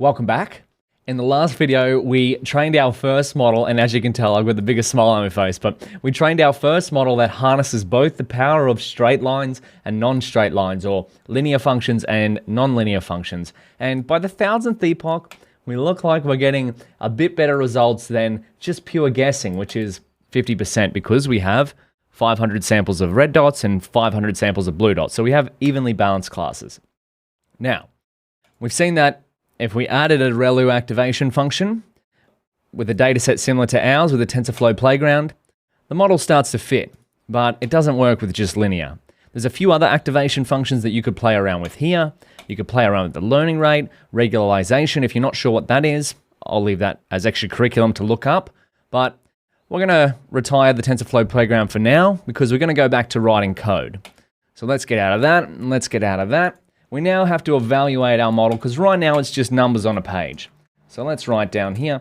Welcome back. In the last video, we trained our first model, and as you can tell, I've got the biggest smile on my face, but we trained our first model that harnesses both the power of straight lines and non-straight lines, or linear functions and non-linear functions. And by the 1000th epoch, we look like we're getting a bit better results than just pure guessing, which is 50%, because we have 500 samples of red dots and 500 samples of blue dots. So we have evenly balanced classes. Now, we've seen that if we added a ReLU activation function with a dataset similar to ours with a TensorFlow playground, the model starts to fit, but it doesn't work with just linear. There's a few other activation functions that you could play around with here. You could play around with the learning rate, regularization. If you're not sure what that is, I'll leave that as extra curriculum to look up. But we're going to retire the TensorFlow playground for now because we're going to go back to writing code. So let's get out of that, and let's get out of that. We now have to evaluate our model because right now it's just numbers on a page. So let's write down here,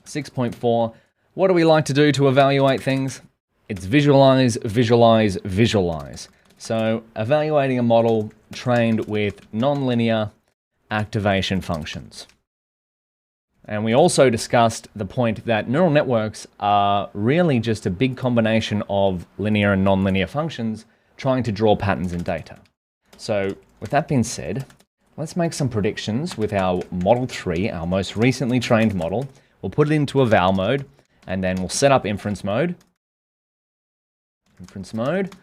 6.4. What do we like to do to evaluate things? It's visualize, visualize, visualize. So evaluating a model trained with nonlinear activation functions. And we also discussed the point that neural networks are really just a big combination of linear and nonlinear functions trying to draw patterns in data. So with that being said, let's make some predictions with our Model 3, our most recently trained model. We'll put it into eval mode, and then we'll set up inference mode. Inference mode,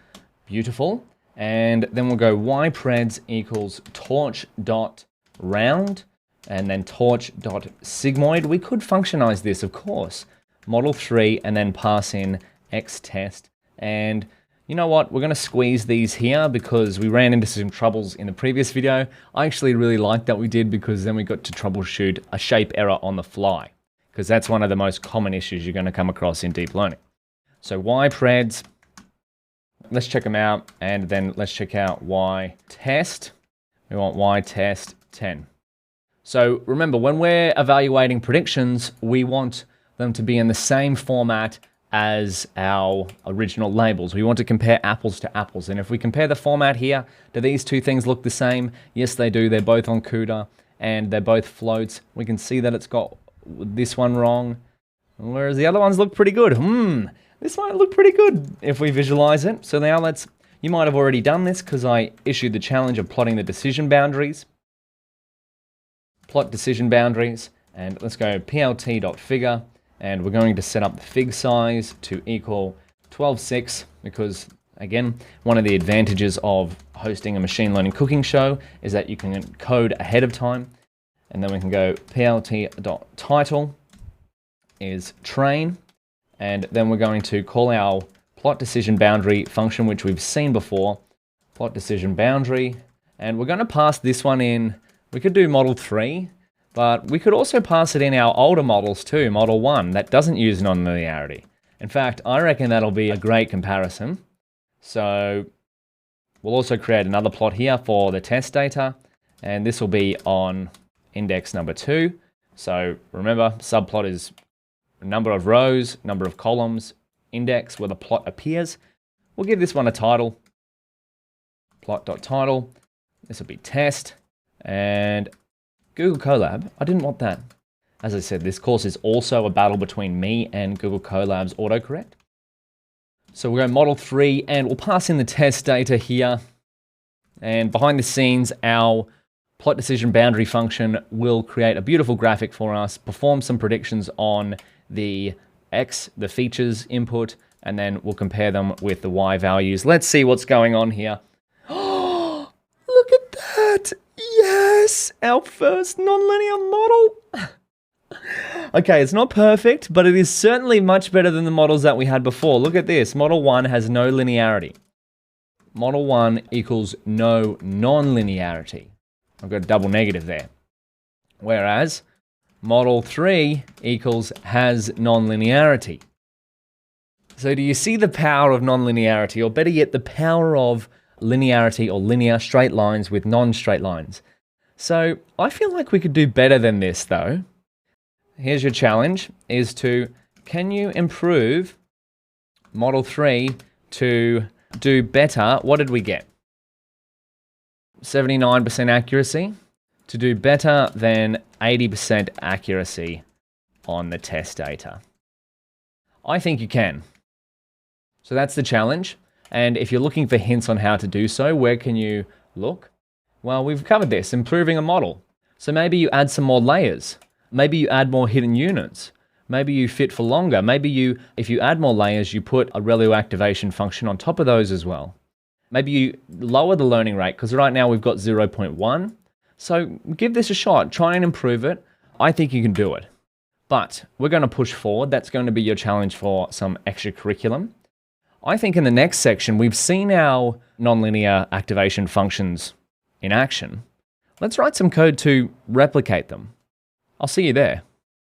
beautiful. And then we'll go ypreds equals torch.round, and then torch.sigmoid. We could functionize this, of course. Model 3, and then pass in xtest. And you know what? We're going to squeeze these here because we ran into some troubles in the previous video. I actually really liked that we did because then we got to troubleshoot a shape error on the fly, because that's one of the most common issues you're going to come across in deep learning. So ypreds, let's check them out, and then let's check out ytest. We want ytest 10. So remember, when we're evaluating predictions, we want them to be in the same format as our original labels. We want to compare apples to apples. And if we compare the format here, do these two things look the same? Yes, they do. They're both on CUDA and they're both floats. We can see that it's got this one wrong, whereas the other ones look pretty good. This might look pretty good if we visualize it. So now you might have already done this because I issued the challenge of plotting the decision boundaries. Plot decision boundaries, and let's go plt.figure. And we're going to set up the fig size to equal 12.6 because, again, one of the advantages of hosting a machine learning cooking show is that you can code ahead of time. And then we can go plt.title is train. And then we're going to call our plot decision boundary function, which we've seen before, plot decision boundary. And we're going to pass this one in. We could do model 3. But we could also pass it in our older models too, Model 1, that doesn't use nonlinearity. In fact, I reckon that'll be a great comparison. So we'll also create another plot here for the test data, and this will be on index number 2. So remember, subplot is number of rows, number of columns, index where the plot appears. We'll give this one a title, plot.title. This will be test, and Google Colab, I didn't want that. As I said, this course is also a battle between me and Google Colab's autocorrect. So we'll go Model 3 and we'll pass in the test data here. And behind the scenes, our plot decision boundary function will create a beautiful graphic for us, perform some predictions on the the features input, and then we'll compare them with the Y values. Let's see what's going on here. Oh, look at that! Yes, our first nonlinear model. Okay, it's not perfect, but it is certainly much better than the models that we had before. Look at this. Model 1 has no linearity. Model 1 equals no non-linearity. I've got a double negative there. Whereas Model 3 equals has non-linearity. So do you see the power of non-linearity, or better yet, the power of linearity or linear straight lines with non-straight lines? So I feel like we could do better than this though. Here's your challenge, is can you improve Model 3 to do better? What did we get? 79% accuracy. To do better than 80% accuracy on the test data? I think you can. So that's the challenge. And if you're looking for hints on how to do so, where can you look? Well, we've covered this, improving a model. So maybe you add some more layers. Maybe you add more hidden units. Maybe you fit for longer. Maybe if you add more layers, you put a ReLU activation function on top of those as well. Maybe you lower the learning rate, because right now we've got 0.1. So give this a shot. Try and improve it. I think you can do it. But we're going to push forward. That's going to be your challenge for some extra curriculum. I think in the next section, we've seen our nonlinear activation functions in action. Let's write some code to replicate them. I'll see you there.